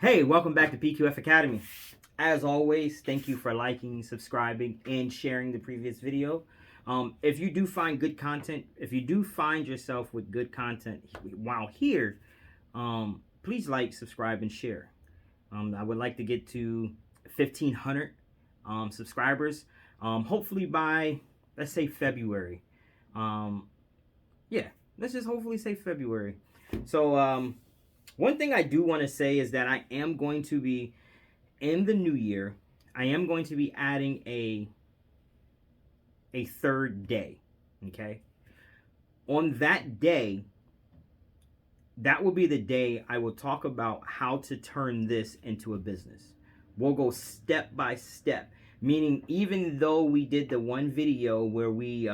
Hey, welcome back to PQF Academy. As always, thank you for liking, subscribing, and sharing the previous video. If you do find good content, if you do find yourself with good content while here, please like, subscribe, and share. I would like to get to 1,500 subscribers, hopefully by, let's say, February. Yeah, let's just hopefully say February. So, one thing I do want to say is that I am going to be, in the new year, I am going to be adding a third day, okay? On that day, that will be the day I will talk about how to turn this into a business. We'll go step by step, meaning even though we did the one video where we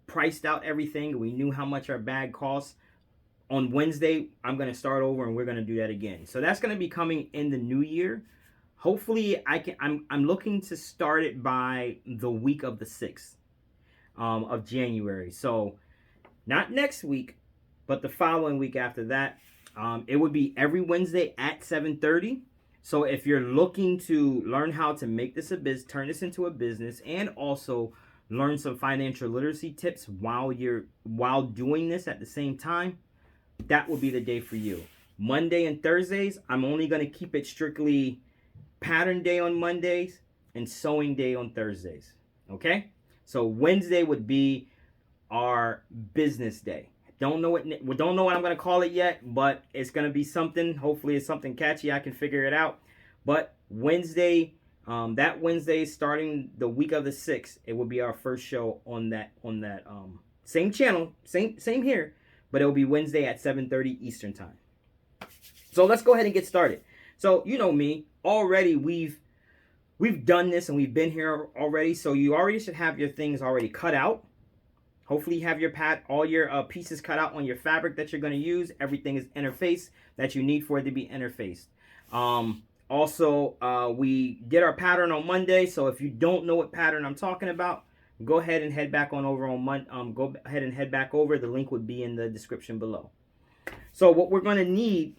priced out everything, we knew how much our bag costs. On Wednesday, I'm going to start over and we're going to do that again. So that's going to be coming in the new year. Hopefully, I'm looking to start it by the week of the 6th of January. So not next week, but the following week after that. It would be every Wednesday at 7:30. So if you're looking to learn how to make this a business, turn this into a business, and also learn some financial literacy tips while doing this at the same time, that will be the day for you. Monday and Thursdays, I'm only going to keep it strictly pattern day on Mondays and sewing day on Thursdays. Okay? So Wednesday would be our business day. Don't know what I'm going to call it yet, but it's going to be something. Hopefully it's something catchy. I can figure it out. But Wednesday, that Wednesday, starting the week of the 6th, it will be our first show on that same channel, same here. But it will be Wednesday at 7:30 Eastern time. So let's go ahead and get started. So you know me already. We've done this and we've been here already. So you already should have your things already cut out. Hopefully you have all your pieces cut out on your fabric that you're going to use. Everything is interfaced that you need for it to be interfaced. Also, we did our pattern on Monday. So if you don't know what pattern I'm talking about, go ahead and head back on over on Monday. Go ahead and head back over. The link would be in the description below. So what we're going to need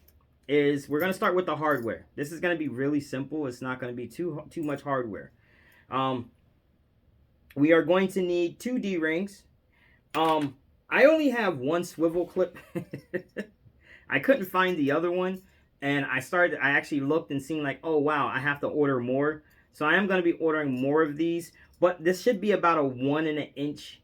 is we're going to start with the hardware. This is going to be really simple. It's not going to be too much hardware. We are going to need 2 D-rings. I only have one swivel clip. I couldn't find the other one. And I actually looked and seen like, oh, wow, I have to order more. So I am going to be ordering more of these. But this should be about a 1 inch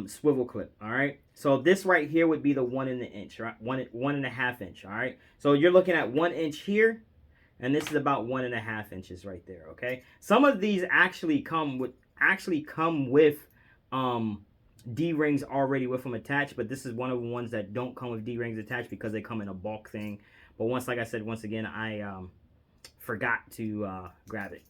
swivel clip, all right? So this right here would be the 1 inch, right? 1.5 inch, all right? So you're looking at 1 inch here, and this is about 1.5 inches right there, okay? Some of these actually come with D-rings already with them attached, but this is one of the ones that don't come with D-rings attached because they come in a bulk thing. But like I said, once again, I forgot to grab it.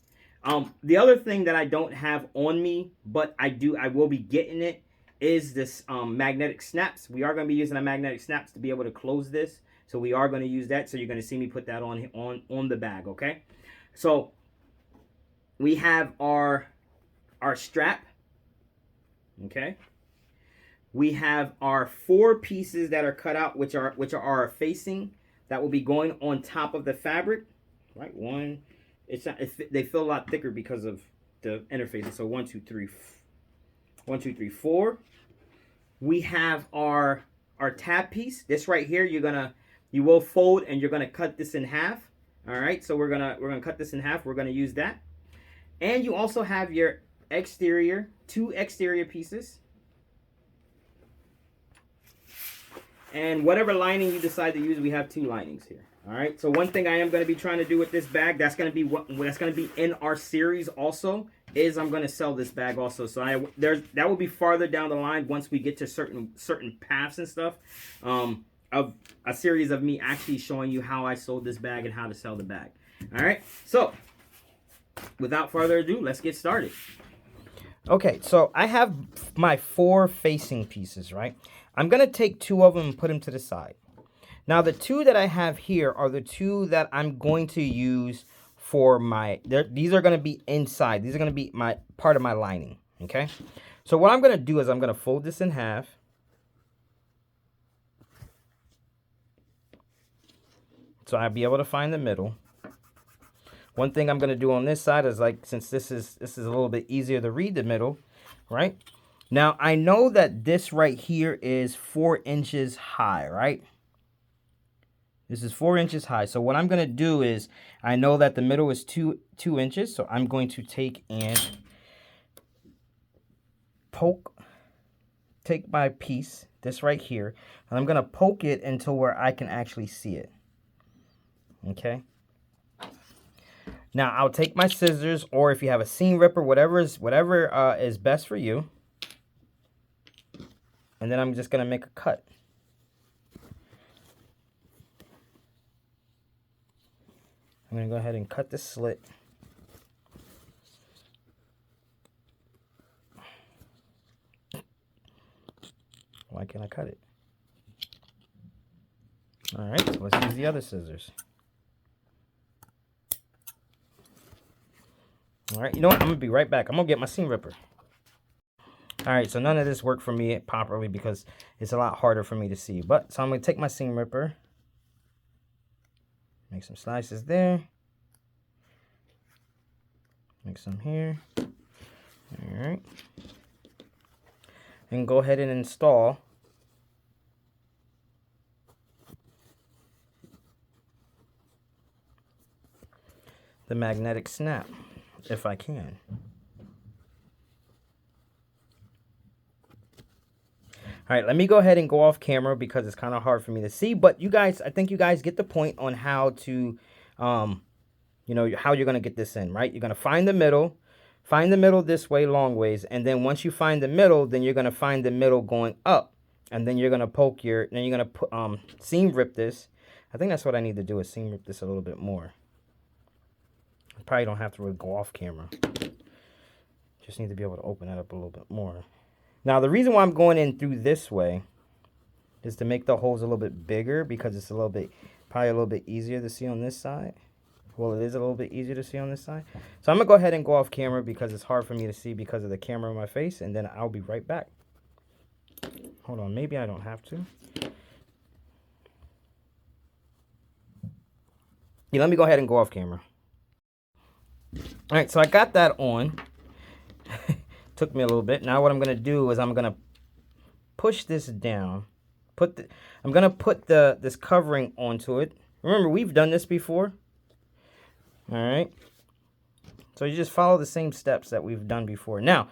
The other thing that I don't have on me, but I will be getting it, is this magnetic snaps. We are going to be using a magnetic snaps to be able to close this. So we are going to use that. So you're going to see me put that on the bag, okay? So we have our strap, okay? We have our 4 pieces that are cut out, which are our facing, that will be going on top of the fabric, right? They feel a lot thicker because of the interfaces. So 1, 2, 3, 4. We have our tab piece. This right here, you will fold and you're gonna cut this in half. All right, so we're gonna cut this in half. We're gonna use that. And you also have your exterior, 2 exterior pieces. And whatever lining you decide to use, we have 2 linings here. All right. So one thing I am going to be trying to do with this bag, that's going to be in our series also, is I'm going to sell this bag also. So that will be farther down the line once we get to certain paths and stuff, of a series of me actually showing you how I sold this bag and how to sell the bag. All right. So without further ado, let's get started. Okay, so I have my 4 facing pieces, right? I'm going to take 2 of them and put them to the side. Now, the 2 that I have here are the 2 that I'm going to use for these are going to be inside. These are going to be part of my lining, okay? So what I'm going to do is I'm going to fold this in half. So I'll be able to find the middle. One thing I'm going to do on this side is, like, since this is a little bit easier to read the middle, right? Now, I know that this right here is 4 inches high, right? This is 4 inches high. So what I'm going to do is, I know that the middle is 2 inches. So I'm going to take my piece, this right here, and I'm going to poke it until where I can actually see it. Okay. Now, I'll take my scissors, or if you have a seam ripper, whatever is best for you. And then I'm just going to make a cut. I'm going to go ahead and cut the slit. Why can't I cut it? All right, so let's use the other scissors. All right, you know what? I'm going to be right back. I'm going to get my seam ripper. All right, so none of this worked for me properly because it's a lot harder for me to see. So I'm going to take my seam ripper, make some slices there, make some here. All right. And go ahead and install the magnetic snap, if I can. All right, let me go ahead and go off camera because it's kind of hard for me to see. But you guys, I think you guys get the point on how to, you know, how you're going to get this in, right? You're going to find the middle this way, long ways. And then once you find the middle, then you're going to find the middle going up. And then you're going to then you're going to put, seam rip this. I think that's what I need to do, is seam rip this a little bit more. I probably don't have to really go off camera. Just need to be able to open that up a little bit more. Now, the reason why I'm going in through this way is to make the holes a little bit bigger, because it's probably a little bit easier to see on this side. Well, it is a little bit easier to see on this side. So I'm going to go ahead and go off camera because it's hard for me to see because of the camera in my face, and then I'll be right back. Hold on, maybe I don't have to. Yeah, let me go ahead and go off camera. All right, so I got that on. Took me a little bit. Now what I'm going to do is I'm going to push this down. I'm going to put this covering onto it. Remember, we've done this before. All right. So you just follow the same steps that we've done before. Now,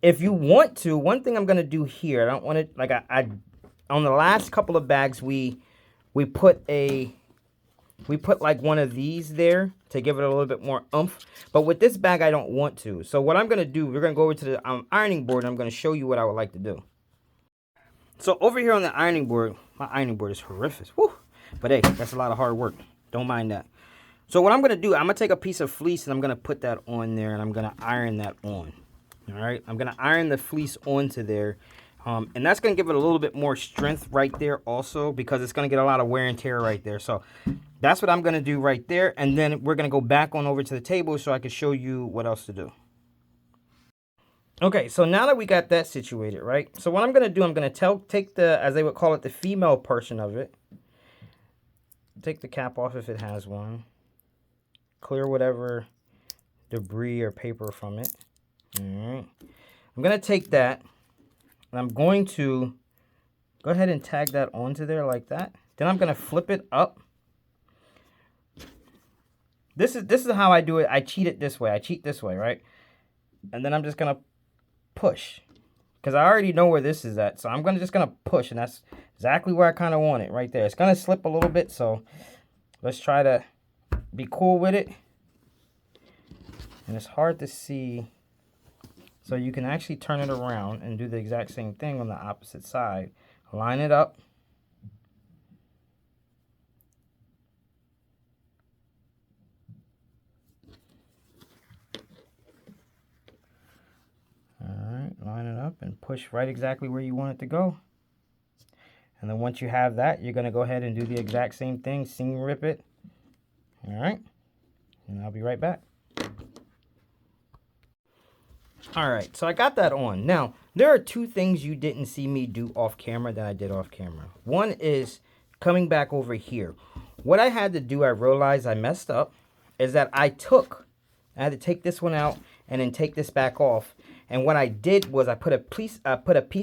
if you want to, one thing I'm going to do here, I don't want it, like on the last couple of bags, we put like one of these there to give it a little bit more oomph. But with this bag, I don't want to. So what I'm going to do, we're going to go over to the ironing board, and I'm going to show you what I would like to do. So over here on the ironing board, my ironing board is horrific. Whew. But hey, that's a lot of hard work. Don't mind that. So what I'm going to do, I'm going to take a piece of fleece, and I'm going to put that on there, and I'm going to iron that on. All right. I'm going to iron the fleece onto there. And that's going to give it a little bit more strength right there also, because it's going to get a lot of wear and tear right there. So that's what I'm going to do right there. And then we're going to go back on over to the table so I can show you what else to do. Okay, so now that we got that situated, right? So what I'm going to do, I'm going to take the, as they would call it, the female portion of it. Take the cap off if it has one. Clear whatever debris or paper from it. All right. I'm going to take that, and I'm going to go ahead and tag that onto there like that. Then I'm going to flip it up. This is how I do it. I cheat it this way. I cheat this way, right? And then I'm just going to push, because I already know where this is at. So I'm just going to push, and that's exactly where I kind of want it right there. It's going to slip a little bit, so let's try to be cool with it. And it's hard to see. So you can actually turn it around and do the exact same thing on the opposite side. Line it up. Alright, line it up and push right exactly where you want it to go. And then once you have that, you're going to go ahead and do the exact same thing. Seam rip it. Alright, and I'll be right back. Alright, so I got that on. Now, there are two things you didn't see me do off camera that I did off camera. One is coming back over here. what I had to do, I realized I messed up, is that I had to take this one out and then take this back off. And what I did was I put a piece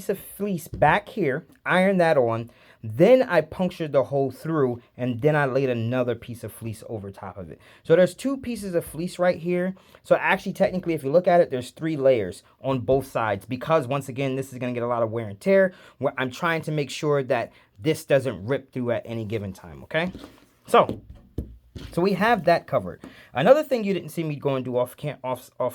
of fleece back here, ironed that on, then I punctured the hole through, and then I laid another piece of fleece over top of it. So there's 2 pieces of fleece right here. So actually, technically, if you look at it, there's 3 layers on both sides, because once again, this is going to get a lot of wear and tear. Where I'm trying to make sure that this doesn't rip through at any given time, okay? So we have that covered. Another thing you didn't see me go and do off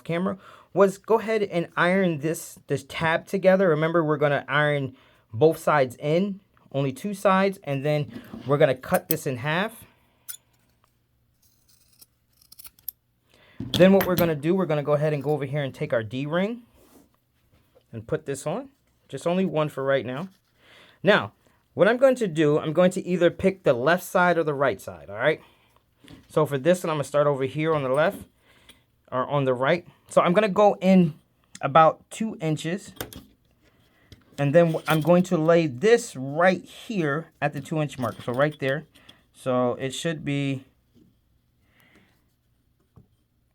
camera was go ahead and iron this tab together. Remember, we're going to iron both sides in, only 2 sides, and then we're going to cut this in half. Then what we're going to do, we're going to go ahead and go over here and take our D-ring and put this on. Just only one for right now. Now, what I'm going to do, I'm going to either pick the left side or the right side, all right? So for this one, I'm going to start over here on the left, or on the right. So I'm going to go in about 2 inches. And then I'm going to lay this right here at the 2-inch mark. So right there. So it should be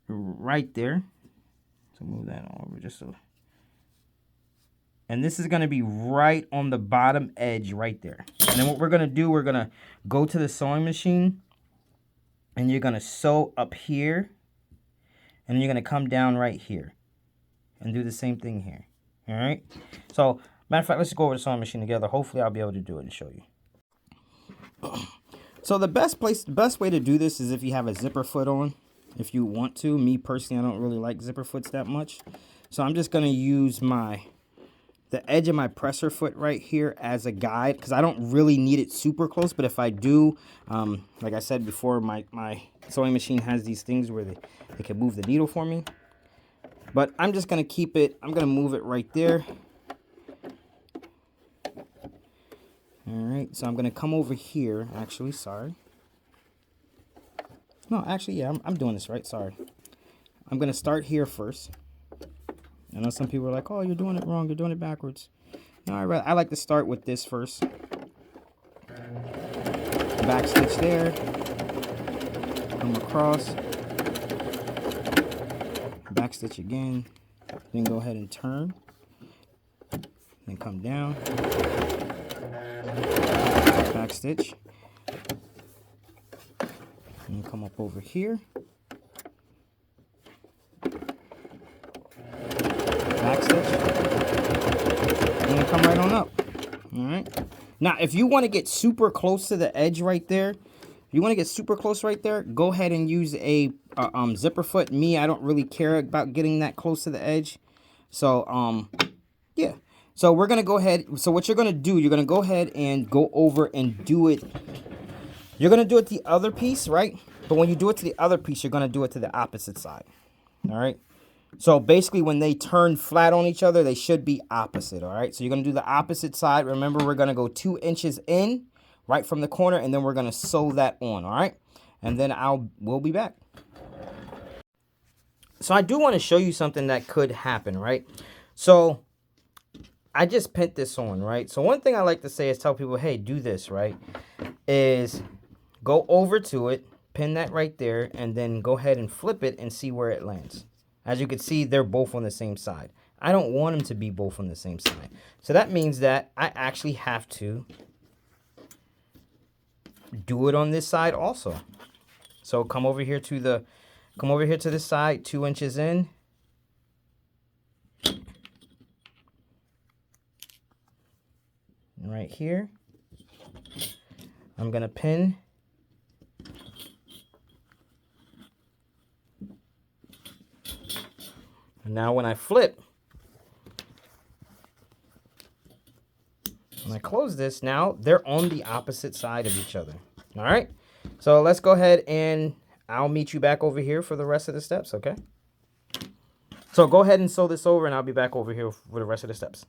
right there. So move that over just so. And this is going to be right on the bottom edge right there. And then what we're going to do, we're going to go to the sewing machine. And you're going to sew up here. And then you're going to come down right here. And do the same thing here. All right. So, matter of fact, let's go over the sewing machine together. Hopefully, I'll be able to do it and show you. So the best way to do this is if you have a zipper foot on. If you want to. Me, personally, I don't really like zipper foots that much. So I'm just going to use the edge of my presser foot right here as a guide, because I don't really need it super close, but if I do, like I said before, my sewing machine has these things where they can move the needle for me. But I'm just going to keep it, I'm going to move it right there. Alright, so I'm going to come over here, actually, sorry. No, actually, yeah, I'm doing this right, sorry. I'm going to start here first. I know some people are like, oh, you're doing it wrong, you're doing it backwards. No, I like to start with this first. Back stitch there. Come across. Back stitch again. Then go ahead and turn. Then come down. Back stitch. And come up over here. Back stitch, and then come right on up. All right. Now, if you want to get super close to the edge right there, go ahead and use a zipper foot. Me, I don't really care about getting that close to the edge. So, yeah. So we're gonna go ahead. So what you're gonna do, you're gonna go ahead and go over and do it. You're gonna do it to the other piece, right? But when you do it to the other piece, you're gonna do it to the opposite side. All right. So basically, when they turn flat on each other, they should be opposite, all right? So you're going to do the opposite side. Remember, we're going to go 2 inches in, right from the corner, and then we're going to sew that on, all right? And then we'll be back. So I do want to show you something that could happen, right? So I just pinned this on, right? So one thing I like to say is tell people, hey, do this, right? Is go over to it, pin that right there, and then go ahead and flip it and see where it lands. As you can see, they're both on the same side. I don't want them to be both on the same side. So that means that I actually have to do it on this side also. So come over here to this side, 2 inches in. And right here, I'm gonna pin. And now when I flip, when I close this, now they're on the opposite side of each other. All right. So let's go ahead and I'll meet you back over here for the rest of the steps, okay? So go ahead and sew this over and I'll be back over here for the rest of the steps.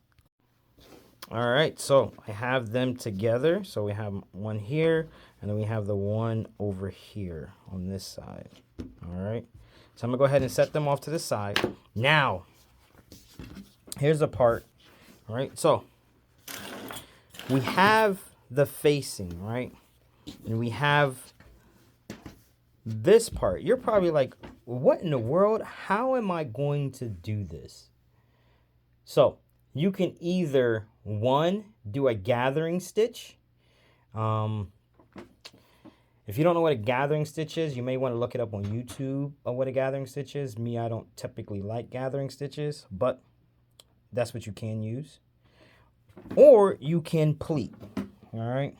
All right, so I have them together. So we have one here and then we have the one over here on this side. All right. So I'm going to go ahead and set them off to the side. Now, here's the part, all right? So we have the facing, right? And we have this part, you're probably like, what in the world? How am I going to do this? So you can either, one, do a gathering stitch. If you don't know what a gathering stitch is, you may want to look it up on YouTube of what a gathering stitch is. Me, I don't typically like gathering stitches, but that's what you can use. Or you can pleat, all right?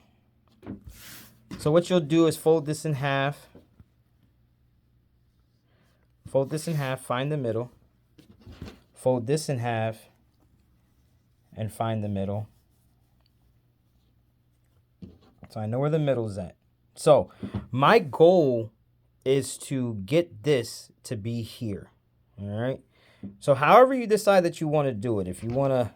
So what you'll do is fold this in half. Fold this in half, find the middle. Fold this in half and find the middle. So I know where the middle is at. So my goal is to get this to be here, all right? So however you decide that you want to do it, if you want to,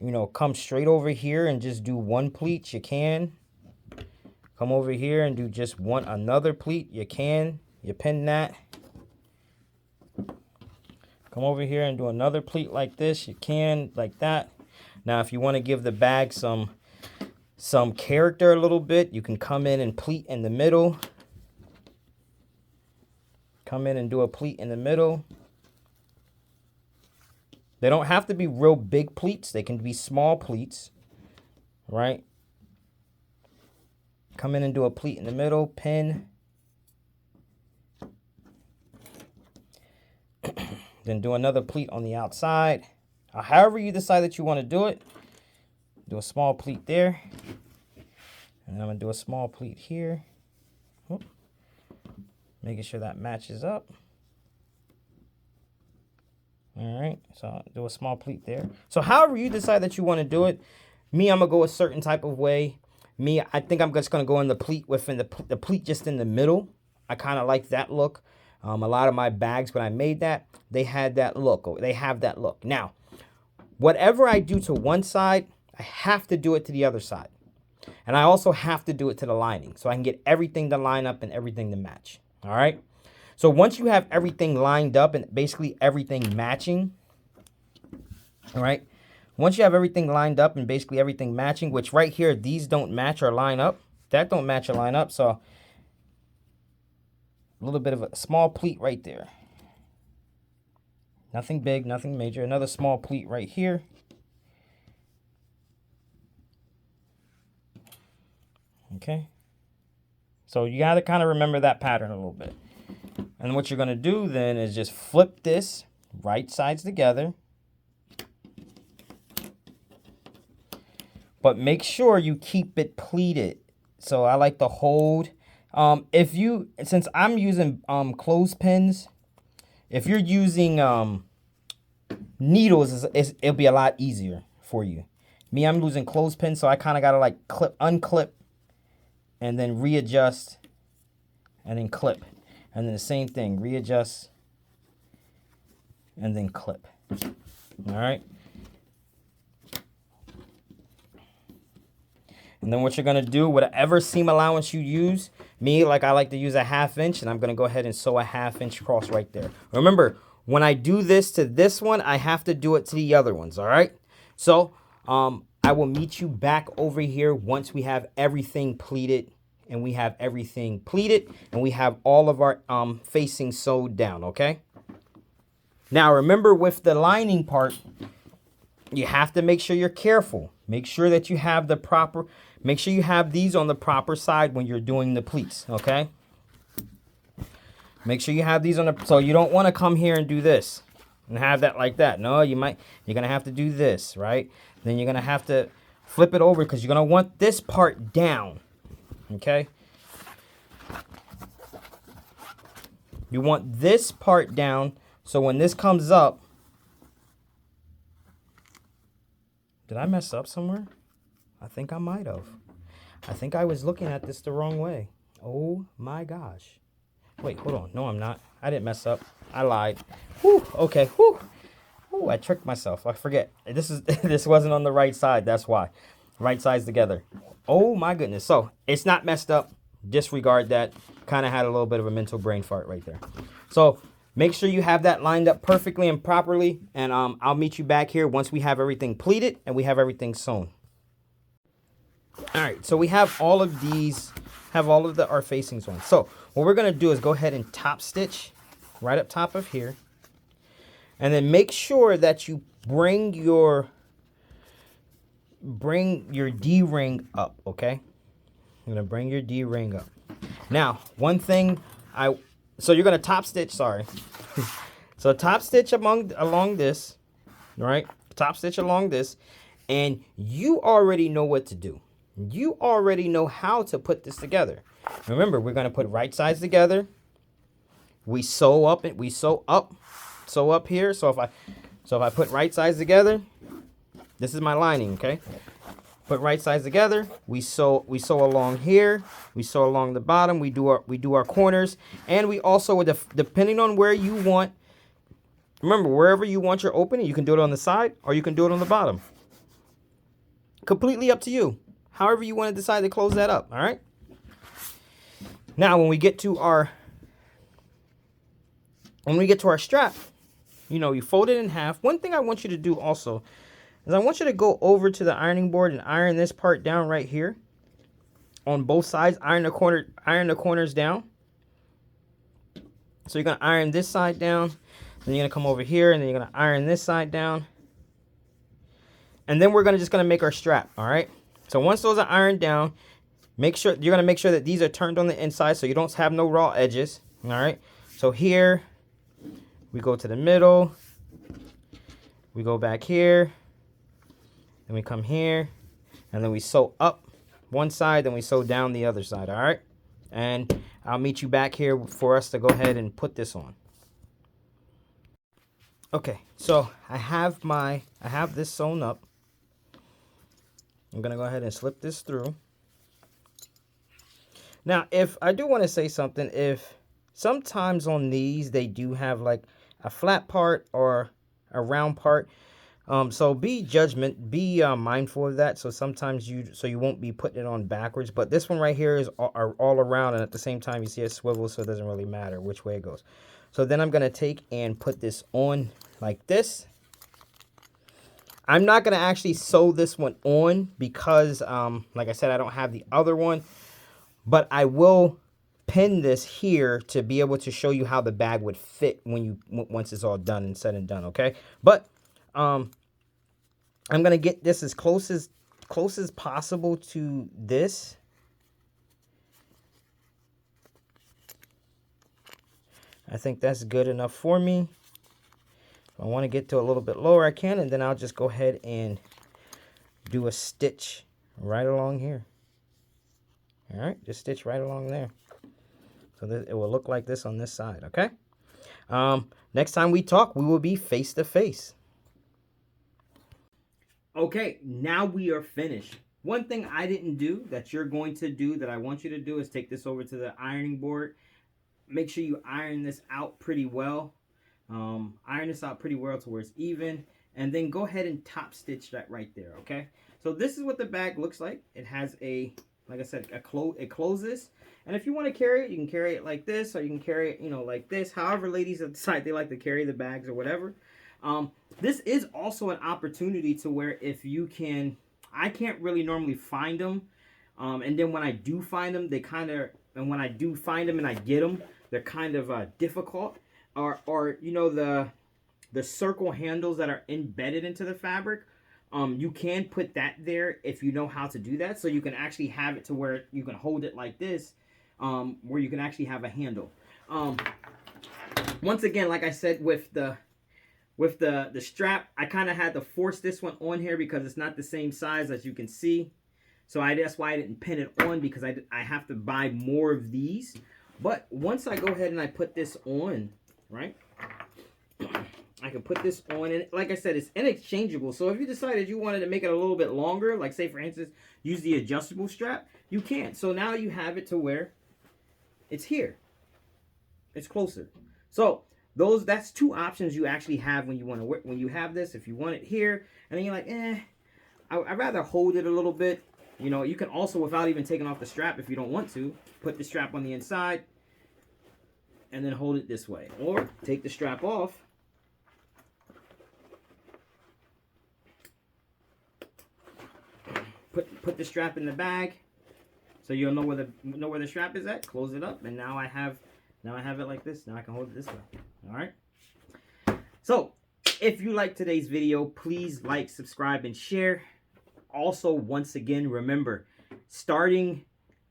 you know, come straight over here and just do one pleat, you can. Come over here and do just another pleat, you can. You pin that. Come over here and do another pleat like this, you can, like that. Now if you want to give the bag some character a little bit, you can come in and pleat in the middle. Come in and do a pleat in the middle. They don't have to be real big pleats. They can be small pleats, right? Come in and do a pleat in the middle, pin. Then do another pleat on the outside. However you decide that you want to do it. Do a small pleat there. And I'm going to do a small pleat here. Oop. Making sure that matches up. All right, so I'll do a small pleat there. So however you decide that you want to do it, me, I'm going to go a certain type of way. Me, I think I'm just going to go in the pleat within the pleat just in the middle. I kind of like that look. A lot of my bags, when I made that, they had that look. They have that look. Now, whatever I do to one side, I have to do it to the other side. And I also have to do it to the lining so I can get everything to line up and everything to match. All right. So once you have everything lined up and basically everything matching, all right, once you have everything lined up and basically everything matching, which right here, these don't match or line up. That don't match or line up. So a little bit of a small pleat right there. Nothing big, nothing major. Another small pleat right here. Okay. So you got to kind of remember that pattern a little bit. And what you're going to do then is just flip this right sides together. But make sure you keep it pleated. So I like to hold. Since I'm using clothespins, if you're using needles, it'll be a lot easier for you. Me, I'm using clothespins, so I kind of got to like unclip, and then readjust, and then clip. And then the same thing, readjust, and then clip. All right. And then what you're going to do, whatever seam allowance you use, me, like I like to use a 1/2 inch, and I'm going to go ahead and sew a 1/2 inch cross right there. Remember, when I do this to this one, I have to do it to the other ones, all right? So I will meet you back over here once we have everything pleated, and we have everything pleated, and we have all of our facing sewed down, okay? Now, remember with the lining part, you have to make sure you're careful. Make sure that you have the proper, make sure you have these on the proper side when you're doing the pleats, okay? Make sure you have these on the, so you don't want to come here and do this and have that like that. No, you're going to have to do this, right? Then you're going to have to flip it over because you're going to want this part down, okay? You want this part down so when this comes up, did I mess up somewhere? I think I might have. I think I was looking at this the wrong way. Oh my gosh. Wait, hold on. No, I'm not. I didn't mess up. I lied. Whew, okay. Whew. Ooh, I tricked myself. I forget. This wasn't on the right side. That's why. Right sides together. Oh my goodness. So it's not messed up. Disregard that. Kind of had a little bit of a mental brain fart right there. So make sure you have that lined up perfectly and properly. And I'll meet you back here once we have everything pleated and we have everything sewn. All right, so we have all of these. have all of our facings on. So what we're going to do is go ahead and top stitch right up top of here. And then make sure that you bring your D-ring up, okay? I'm going to bring your D-ring up. Now, one thing so you're going to top stitch, sorry. So top stitch along this, right? Top stitch along this, and you already know what to do. You already know how to put this together. Remember, we're going to put right sides together. We sew up here. So if I put right sides together, this is my lining, okay? Put right sides together. We sew along here. We sew along the bottom. We do our corners, and we also, depending on where you want. Remember, wherever you want your opening, you can do it on the side or you can do it on the bottom. Completely up to you. However you want to decide to close that up, all right? Now, when we get to our strap, you fold it in half. One thing I want you to do also is I want you to go over to the ironing board and iron this part down right here on both sides. Iron the corners down. So you're going to iron this side down. Then you're going to come over here and then you're going to iron this side down. And then we're just going to make our strap, all right? So once those are ironed down, you're going to make sure that these are turned on the inside so you don't have no raw edges, all right? So here, we go to the middle. We go back here. Then we come here. And then we sew up one side, then we sew down the other side, all right? And I'll meet you back here for us to go ahead and put this on. Okay, so I have this sewn up. I'm going to go ahead and slip this through. Now, if I do want to say something, if sometimes on these, they do have like a flat part or a round part. So be mindful of that. So sometimes you won't be putting it on backwards, but this one right here is all around. And at the same time, you see it swivel. So it doesn't really matter which way it goes. So then I'm going to take and put this on like this. I'm not going to actually sew this one on because, like I said, I don't have the other one. But I will pin this here to be able to show you how the bag would fit once it's all done and said and done, okay? But I'm going to get this as close as possible to this. I think that's good enough for me. If I want to get to a little bit lower, I can, and then I'll just go ahead and do a stitch right along here. All right, just stitch right along there. So it will look like this on this side, okay? Next time we talk, we will be face to face. Okay, now we are finished. One thing I didn't do that you're going to do that I want you to do is take this over to the ironing board. Make sure you iron this out pretty well. Iron this out pretty well to where it's even. And then go ahead and top stitch that right there, okay? So this is what the bag looks like. It has like I said, it closes. And if you want to carry it, you can carry it like this, or you can carry it, like this. However, ladies decide they like to carry the bags or whatever. This is also an opportunity to where I can't really normally find them. And then when I do find them, when I do find them and I get them, they're kind of difficult. Or the circle handles that are embedded into the fabric. You can put that there if you know how to do that. So you can actually have it to where you can hold it like this, where you can actually have a handle. Once again, like I said, with the strap, I kind of had to force this one on here because it's not the same size as you can see. So that's why I didn't pin it on, because I have to buy more of these. But once I go ahead and I put this on, right? I can put this on, and like I said, it's interchangeable. So if you decided you wanted to make it a little bit longer, like say for instance, use the adjustable strap, you can. So now you have it to where it's here. It's closer. So that's two options you actually have when you have this. If you want it here, and then you're like, I'd rather hold it a little bit. You can also, without even taking off the strap, if you don't want to, put the strap on the inside and then hold it this way, or take the strap off. Put the strap in the bag, So you'll know where the strap is at. Close it up, and now I have it like this. Now I can hold it this way. All right. So if you like today's video, please like, subscribe, and share. Also, once again, remember, starting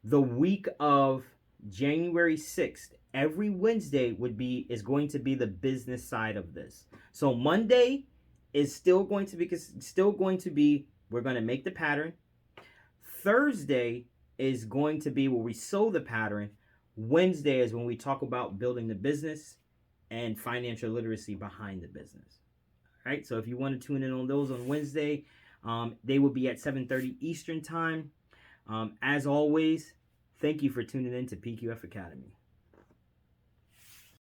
the week of January 6th, every Wednesday is going to be the business side of this. So Monday is still going to be we're going to make the pattern. Thursday is going to be where we sew the pattern. Wednesday is when we talk about building the business and financial literacy behind the business. All right, so if you want to tune in on those on Wednesday, they will be at 7:30 Eastern time. As always, thank you for tuning in to PQF Academy.